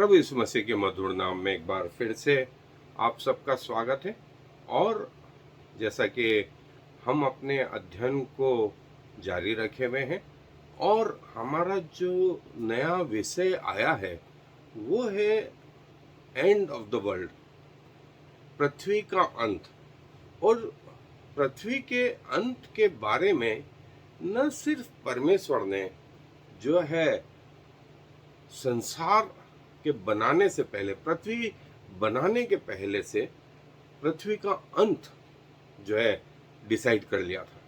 प्रभु यीशु मसीह के मधुर नाम में एक बार फिर से आप सबका स्वागत है। और जैसा कि हम अपने अध्ययन को जारी रखे हुए हैं और हमारा जो नया विषय आया है वो है एंड ऑफ द वर्ल्ड, पृथ्वी का अंत। और पृथ्वी के अंत के बारे में न सिर्फ परमेश्वर ने जो है संसार के बनाने से पहले, पृथ्वी बनाने के पहले से पृथ्वी का अंत जो है डिसाइड कर लिया था।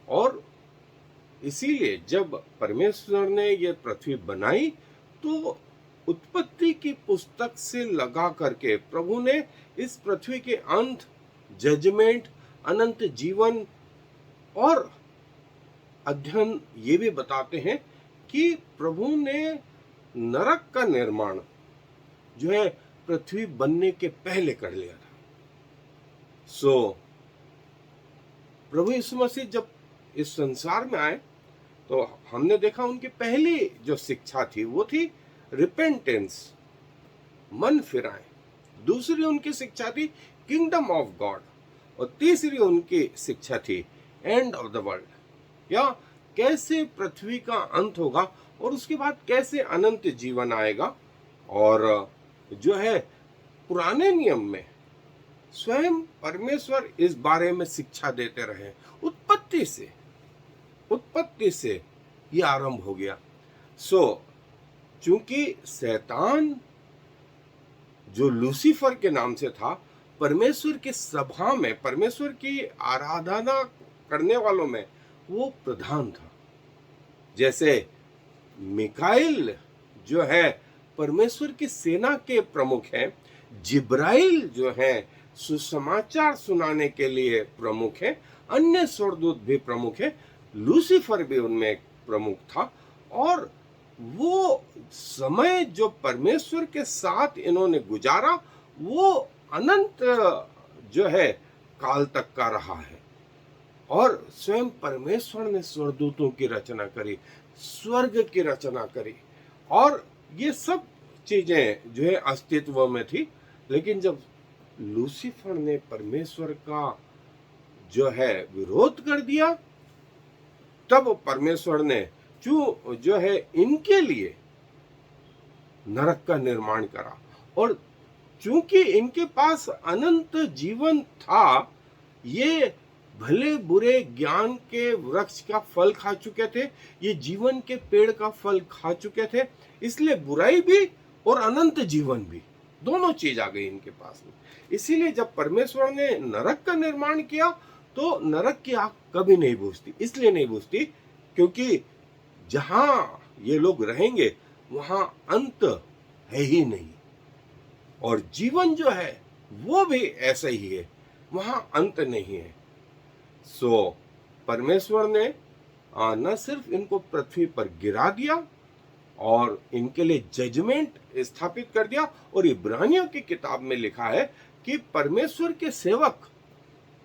और इसीलिए जब परमेश्वर ने ये पृथ्वी बनाई तो उत्पत्ति की पुस्तक से लगा करके प्रभु ने इस पृथ्वी के अंत, जजमेंट, अनंत जीवन और अध्ययन ये भी बताते हैं कि प्रभु ने नरक का निर्माण जो है पृथ्वी बनने के पहले कर लिया था। प्रभु यीशु मसीह जब इस संसार में आए तो हमने देखा उनकी पहली जो शिक्षा थी वो थी रिपेंटेंस, मन फिराएं। दूसरी उनकी शिक्षा थी किंगडम ऑफ गॉड। और तीसरी उनकी शिक्षा थी एंड ऑफ द वर्ल्ड, या कैसे पृथ्वी का अंत होगा और उसके बाद कैसे अनंत जीवन आएगा। और जो है पुराने नियम में स्वयं परमेश्वर इस बारे में शिक्षा देते रहे। उत्पत्ति से ये आरंभ हो गया। चूंकि शैतान जो लूसीफर के नाम से था, परमेश्वर की सभा में, परमेश्वर की आराधना करने वालों में वो प्रधान था। जैसे मिकाइल जो है परमेश्वर की सेना के प्रमुख हैं, जिब्राइल जो है सुसमाचार सुनाने के लिए प्रमुख है, अन्य स्वर्गदूत भी प्रमुख है, लूसीफर भी उनमें एक प्रमुख था। और वो समय जो परमेश्वर के साथ इन्होंने गुजारा वो अनंत जो है काल तक का रहा है। और स्वयं परमेश्वर ने स्वर्गदूतों की रचना करी, स्वर्ग की रचना करी, और ये सब चीजें जो है अस्तित्व में थी। लेकिन जब लूसीफर ने परमेश्वर का जो है विरोध कर दिया, तब परमेश्वर ने जो है इनके लिए नरक का निर्माण करा। और चूंकि इनके पास अनंत जीवन था, ये भले बुरे ज्ञान के वृक्ष का फल खा चुके थे, ये जीवन के पेड़ का फल खा चुके थे, इसलिए बुराई भी और अनंत जीवन भी, दोनों चीज आ गई इनके पास में। इसीलिए जब परमेश्वर ने नरक का निर्माण किया तो नरक की आग कभी नहीं बुझती। इसलिए नहीं बुझती क्योंकि जहां ये लोग रहेंगे वहां अंत है ही नहीं। और जीवन जो है वो भी ऐसा ही है, वहां अंत नहीं है। परमेश्वर ने न सिर्फ इनको पृथ्वी पर गिरा दिया और इनके लिए जजमेंट स्थापित कर दिया। और इब्रानियों की किताब में लिखा है कि परमेश्वर के सेवक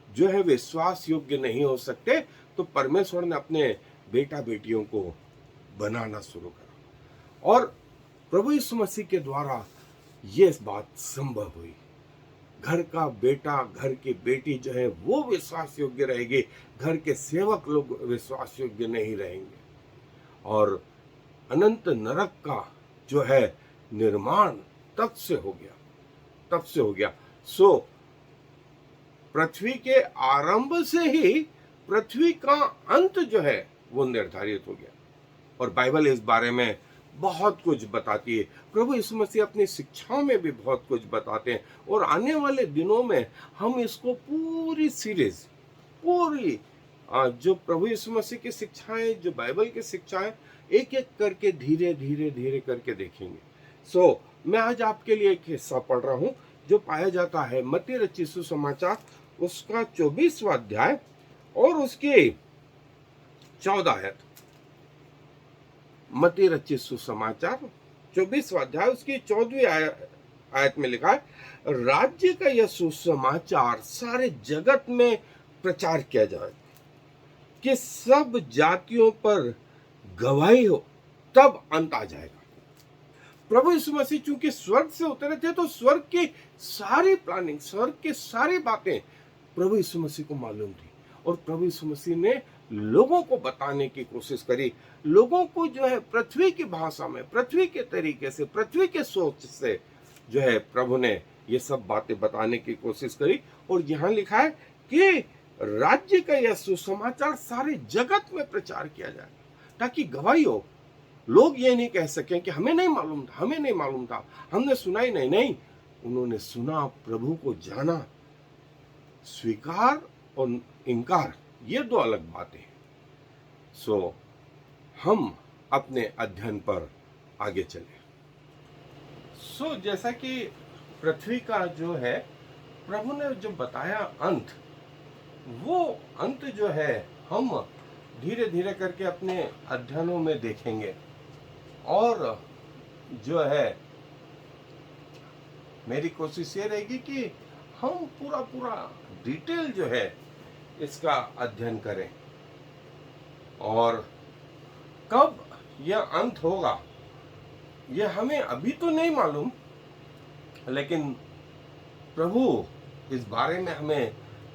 जो है विश्वास योग्य नहीं हो सकते, तो परमेश्वर ने अपने बेटा बेटियों को बनाना शुरू करा। और प्रभु यीशु मसीह के द्वारा ये बात संभव हुई। घर का बेटा, घर की बेटी जो है वो विश्वास योग्य रहेगी, घर के सेवक लोग विश्वास योग्य नहीं रहेंगे। और अनंत नरक का जो है निर्माण तब से हो गया। पृथ्वी के आरंभ से ही पृथ्वी का अंत जो है वो निर्धारित हो गया। और बाइबल इस बारे में बहुत कुछ बताती है। प्रभु यीशु मसीह अपनी शिक्षाओं में भी बहुत कुछ बताते हैं। और आने वाले दिनों में हम इसको पूरी सीरीज, जो प्रभु यीशु मसीह की शिक्षाएं, जो बाइबल की शिक्षाएं, एक एक करके धीरे करके देखेंगे। मैं आज आपके लिए एक हिस्सा पढ़ रहा हूं जो पाया जाता है मत्ती रचित सुसमाचार, उसका 24वां अध्याय और उसकी 14 आयत। मत्ती रचित सुसमाचार 24वां अध्याय उसकी 14वीं आयत में लिखा है, राज्य का यह सुसमाचार सारे जगत में प्रचार किया जाए कि सब जातियों पर गवाही हो, तब अंत आ जाएगा। प्रभु यीशु मसीह चूंकि स्वर्ग से उतरे थे, तो स्वर्ग की सारी प्लानिंग, स्वर्ग की सारी बातें प्रभु यीशु मसीह को मालूम थी। और प्रभु यीशु मसीह ने लोगों को बताने की कोशिश करी, लोगों को जो है पृथ्वी की भाषा में, पृथ्वी के तरीके से, पृथ्वी के सोच से जो है प्रभु ने ये सब बातें बताने की कोशिश करी। और यहाँ लिखा है कि राज्य का यह सुसमाचार सारे जगत में प्रचार किया जाए, ताकि गवाही हो। लोग ये नहीं कह सकें कि हमें नहीं मालूम था, हमें नहीं मालूम था, हमने सुना ही नहीं। नहीं, उन्होंने सुना, प्रभु को जाना। स्वीकार और इनकार, ये दो अलग बातें हैं। सो हम अपने अध्ययन पर आगे चले। सो जैसा कि पृथ्वी का जो है प्रभु ने जो बताया अंत, वो अंत जो है हम धीरे धीरे करके अपने अध्ययनों में देखेंगे। और जो है मेरी कोशिश ये रहेगी कि हम पूरा पूरा डिटेल जो है इसका अध्ययन करें। और कब यह अंत होगा यह हमें अभी तो नहीं मालूम, लेकिन प्रभु इस बारे में हमें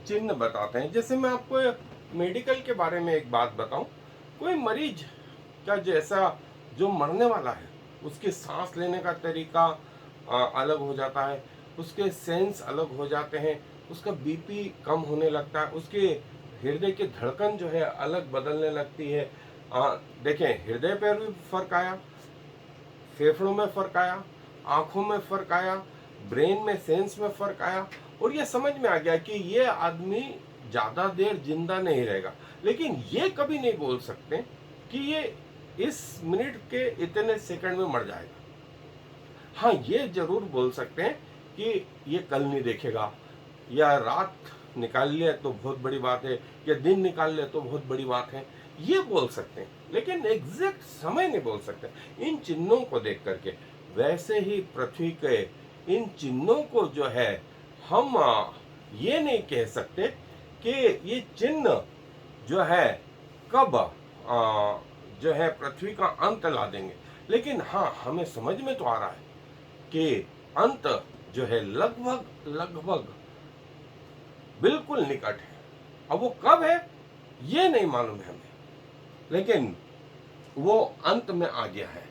चिन्ह बताते हैं। जैसे मैं आपको मेडिकल के बारे में एक बात बताऊं, कोई मरीज का जैसा जो मरने वाला है, उसके सांस लेने का तरीका अलग हो जाता है, उसके सेंस अलग हो जाते हैं, उसका बीपी कम होने लगता है, उसके हृदय की धड़कन जो है अलग बदलने लगती है। देखें, हृदय पर भी फर्क आया, फेफड़ों में फर्क आया, आंखों में फर्क आया, ब्रेन में, सेंस में फर्क आया। और ये समझ में आ गया कि ये आदमी ज्यादा देर जिंदा नहीं रहेगा। लेकिन ये कभी नहीं बोल सकते कि ये इस मिनट के इतने सेकंड में मर जाएगा। हाँ, ये जरूर बोल सकते हैं कि ये कल नहीं देखेगा, या रात निकाल लिया तो बहुत बड़ी बात है, या दिन निकाल लिया तो बहुत बड़ी बात है, ये बोल सकते हैं। लेकिन एग्जैक्ट समय नहीं बोल सकते इन चिन्हों को देख करके। वैसे ही पृथ्वी के इन चिन्हों को जो है हम ये नहीं कह सकते कि ये चिन्ह जो है कब जो है पृथ्वी का अंत ला देंगे। लेकिन हाँ, हमें समझ में तो आ रहा है कि अंत जो है लगभग लगभग बिल्कुल निकट है। अब वो कब है ये नहीं मालूम है हमें, लेकिन वो अंत में आ गया है।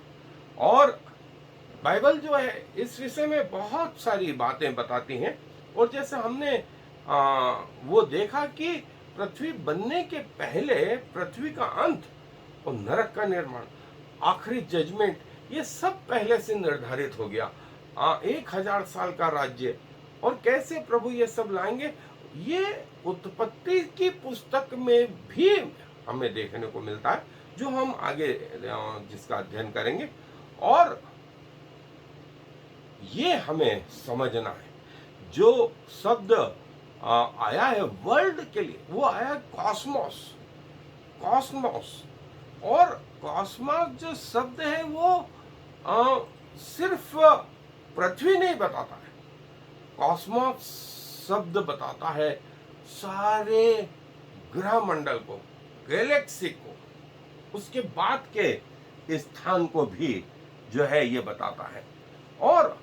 और बाइबल जो है इस विषय में बहुत सारी बातें बताती हैं। और जैसे हमने वो देखा कि पृथ्वी बनने के पहले पृथ्वी का अंत और नरक का निर्माण, आखिरी जजमेंट, ये सब पहले से निर्धारित हो गया। 1000 साल का राज्य, और कैसे प्रभु ये सब लाएंगे, ये उत्पत्ति की पुस्तक में भी हमें देखने को मिलता है, जो हम आगे जिसका अध्ययन करेंगे। और ये हमें समझना है, जो शब्द आया है वर्ल्ड के लिए, वो आया है कॉस्मोस। कॉस्मोस और कॉस्मोस जो शब्द है वो सिर्फ पृथ्वी नहीं बताता है। कॉस्मोस शब्द बताता है सारे ग्रह मंडल को, गैलेक्सी को, उसके बाद के स्थान को भी जो है ये बताता है। और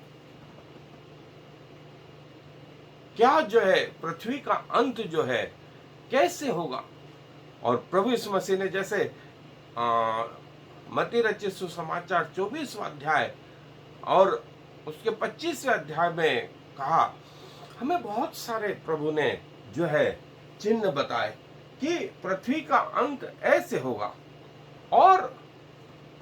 क्या जो है पृथ्वी का अंत जो है कैसे होगा। और प्रभु यीशु मसीह ने जैसे मत्ती रचित सुसमाचार 24वां अध्याय और उसके 25वें अध्याय में कहा, हमें बहुत सारे प्रभु ने जो है चिन्ह बताए कि पृथ्वी का अंत ऐसे होगा। और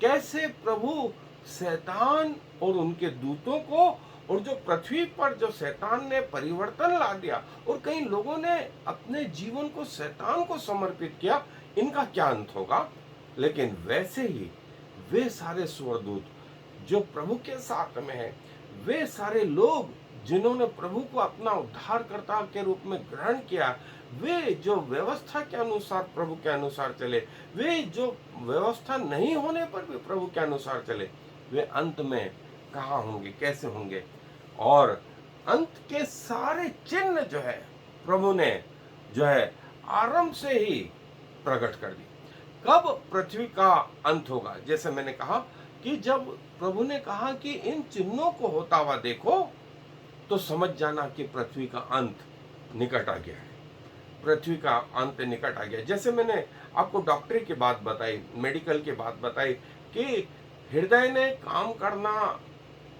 कैसे प्रभु शैतान और उनके दूतों को, और जो पृथ्वी पर जो शैतान ने परिवर्तन ला दिया और कई लोगों ने अपने जीवन को शैतान को समर्पित किया, इनका क्या अंत होगा। लेकिन वैसे ही वे सारे स्वर्गदूत जो प्रभु के साथ में हैं, वे सारे लोग जिन्होंने प्रभु को अपना उद्धारकर्ता के रूप में ग्रहण किया, वे जो व्यवस्था के अनुसार प्रभु के अनुसार चले, वे जो व्यवस्था नहीं होने पर भी प्रभु के अनुसार चले, वे अंत में कहाँ होंगे, कैसे होंगे। और अंत के सारे चिन्ह जो है प्रभु ने जो है आरंभ से ही प्रकट कर दी। कब पृथ्वी का अंत होगा, जैसे मैंने कहा कि जब प्रभु ने कहा कि इन चिन्हों को होता हुआ देखो, तो समझ जाना कि पृथ्वी का अंत निकट आ गया है। पृथ्वी का अंत निकट आ गया। जैसे मैंने आपको डॉक्टरी की बात बताई, मेडिकल की बात बताई कि हृदय ने काम करना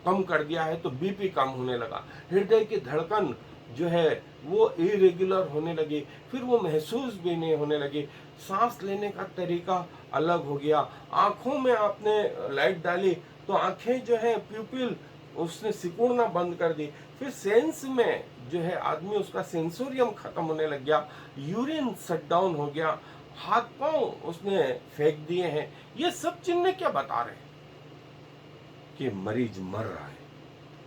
कम कर दिया है तो बीपी कम होने लगा, हृदय की धड़कन जो है वो इरेगुलर होने लगी, फिर वो महसूस भी नहीं होने लगी, सांस लेने का तरीका अलग हो गया, आंखों में आपने लाइट डाली तो आंखें जो है प्यूपिल उसने सिकुड़ना बंद कर दी, फिर सेंस में जो है आदमी उसका सेंसोरियम खत्म होने लग गया, यूरिन शट डाउन हो गया, हाथ पांव उसने फेंक दिए हैं। ये सब चिन्ह क्या बता रहे हैं कि मरीज मर रहा है,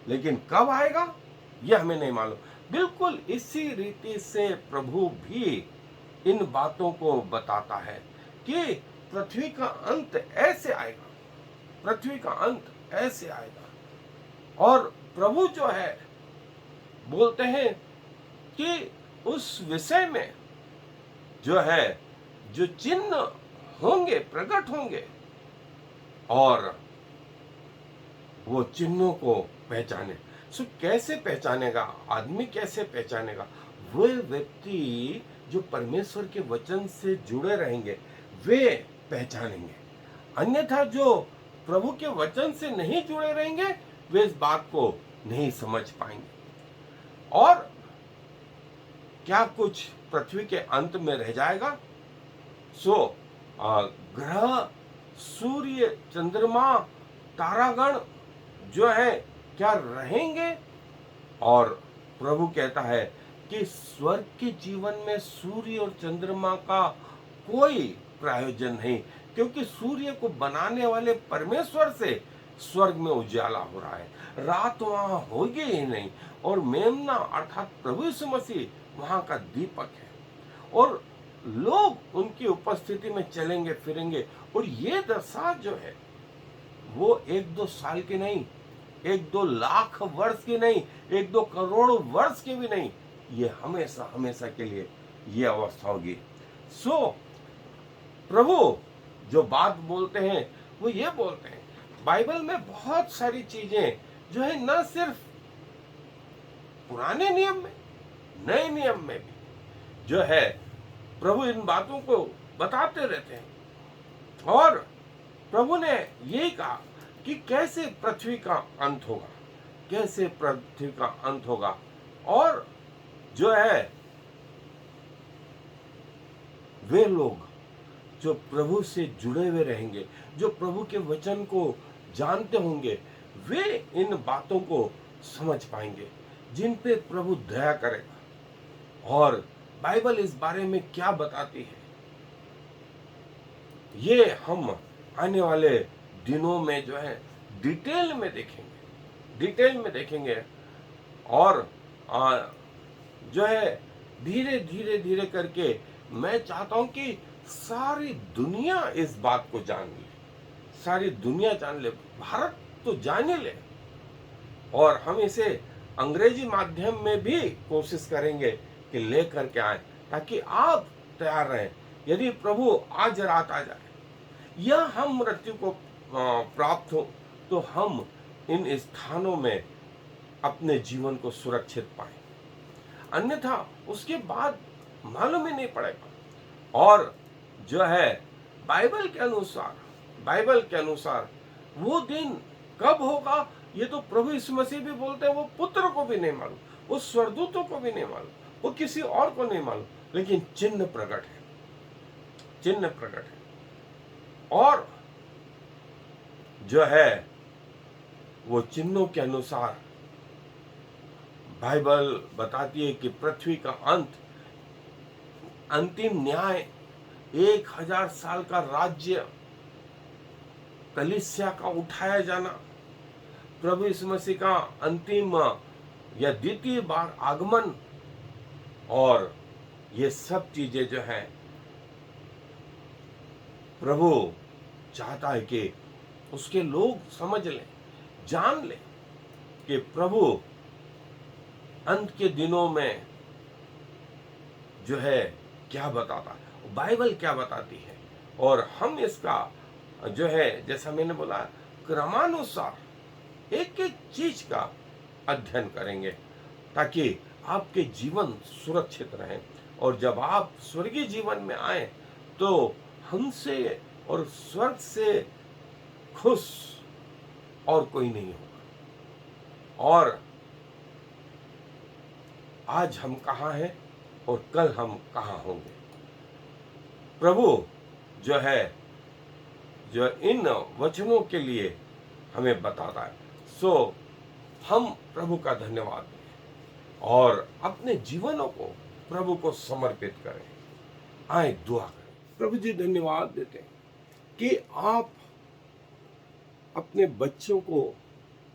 लेकिन कब आएगा यह हमें नहीं मालूम। बिल्कुल इसी रीति से प्रभु भी इन बातों को बताता है कि पृथ्वी का अंत ऐसे आएगा, पृथ्वी का अंत ऐसे आएगा। और प्रभु जो है बोलते हैं कि उस विषय में जो है जो चिन्ह होंगे प्रकट होंगे, और वो चिन्हों को पहचाने। सो कैसे पहचानेगा आदमी, कैसे पहचानेगा? वो व्यक्ति जो परमेश्वर के वचन से जुड़े रहेंगे वे पहचानेंगे, अन्यथा जो प्रभु के वचन से नहीं जुड़े रहेंगे वे इस बात को नहीं समझ पाएंगे। और क्या कुछ पृथ्वी के अंत में रह जाएगा? सो ग्रह, सूर्य, चंद्रमा, तारागण जो है क्या रहेंगे? और प्रभु कहता है कि स्वर्ग के जीवन में सूर्य और चंद्रमा का कोई प्रयोजन नहीं, क्योंकि सूर्य को बनाने वाले परमेश्वर से स्वर्ग में उजाला हो रहा है, रात वहां होगी ही नहीं, और मेमना अर्थात प्रभु यीशु मसीह वहां का दीपक है, और लोग उनकी उपस्थिति में चलेंगे फिरेंगे। और ये दशा जो है वो 1-2 साल की नहीं, 1-2 लाख वर्ष की नहीं, 1-2 करोड़ वर्ष की भी नहीं, ये हमेशा हमेशा के लिए ये अवस्था होगी। सो प्रभु जो बात बोलते हैं वो ये बोलते हैं, बाइबल में बहुत सारी चीजें जो है न सिर्फ पुराने नियम में, नए नियम में भी जो है प्रभु इन बातों को बताते रहते हैं। और प्रभु ने यही कहा कि कैसे पृथ्वी का अंत होगा, कैसे पृथ्वी का अंत होगा, और जो है वे लोग जो प्रभु से जुड़े हुए रहेंगे, जो प्रभु के वचन को जानते होंगे, वे इन बातों को समझ पाएंगे जिन पे प्रभु दया करेगा। और बाइबल इस बारे में क्या बताती है ये हम आने वाले दिनों में जो है डिटेल में देखेंगे। और जो है धीरे धीरे करके मैं चाहता हूं कि सारी दुनिया इस बात को जान ले, सारी दुनिया जान ले, भारत तो जान ही ले, और हम इसे अंग्रेजी माध्यम में भी कोशिश करेंगे कि ले करके आए, ताकि आप तैयार रहें। यदि प्रभु आज रात आ जाए या हम मृत्यु को प्राप्त हो, तो हम इन स्थानों में अपने जीवन को सुरक्षित पाएं, अन्यथा उसके बाद मालूम ही नहीं पड़ेगा। और जो है बाइबल के अनुसार वो दिन कब होगा ये तो प्रभु यीशु मसीह भी बोलते हैं, वो पुत्र को भी नहीं मालूम, वो स्वर्गदूतों को भी नहीं मालूम, वो किसी और को नहीं मालूम, लेकिन चिन्ह प्रकट है। और जो है वो चिन्हों के अनुसार बाइबल बताती है कि पृथ्वी का अंत, अंतिम न्याय, 1000 साल का राज्य, कलीसिया का उठाया जाना, प्रभु यीशु मसीह का अंतिम या द्वितीय बार आगमन, और ये सब चीजें जो है प्रभु चाहता है कि उसके लोग समझ लें, जान लें कि प्रभु अंत के दिनों में जो है क्या बताता है, बाइबल क्या बताती है। और हम इसका जो है जैसा मैंने बोला क्रमानुसार एक एक चीज का अध्ययन करेंगे ताकि आपके जीवन सुरक्षित रहे। और जब आप स्वर्गीय जीवन में आए तो हमसे और स्वर्ग से खुश और कोई नहीं होगा। और आज हम कहाँ हैं और कल हम कहाँ होंगे, प्रभु जो है जो इन वचनों के लिए हमें बताता है। सो हम प्रभु का धन्यवाद दें और अपने जीवनों को प्रभु को समर्पित करें। आए दुआ करें। प्रभु जी धन्यवाद देते हैं कि आप अपने बच्चों को,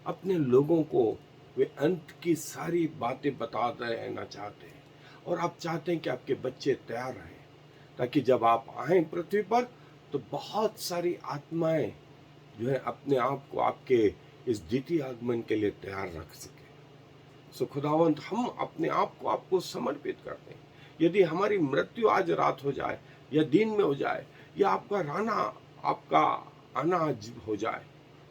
अपने लोगों को वे अंत की सारी बातें बताते रहना चाहते हैं। और आप चाहते हैं कि आपके बच्चे तैयार रहें ताकि जब आप आएं पृथ्वी पर तो बहुत सारी आत्माएं जो है अपने आप को आपके इस द्वितीय आगमन के लिए तैयार रख सके। सो खुदावंत, हम अपने आप को आपको समर्पित करते हैं। यदि हमारी मृत्यु आज रात हो जाए या दिन में हो जाए या आपका आना आज हो जाए,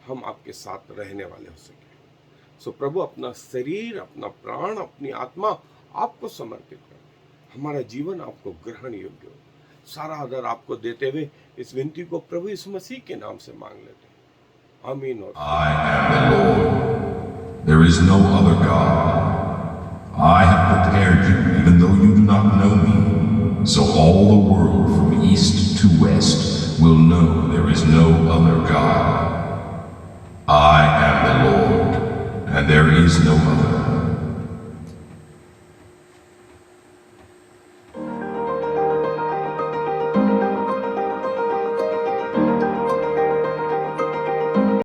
हम आपके साथ रहने वाले हो सके। सो प्रभु, अपना शरीर, अपना प्राण, अपनी आत्मा आपको समर्पित करते हैं। हमारा जीवन आपको ग्रहण योग्य हो। सारा आदर आपको देते हुए इस विनती को प्रभु यीशु मसीह के नाम से मांग लेते हैं। आमीन। और I am the Lord. There is no other God. I have prepared you even though you do not know me, so all the world from east to west will know there is no other God. I am the Lord, and there is no other.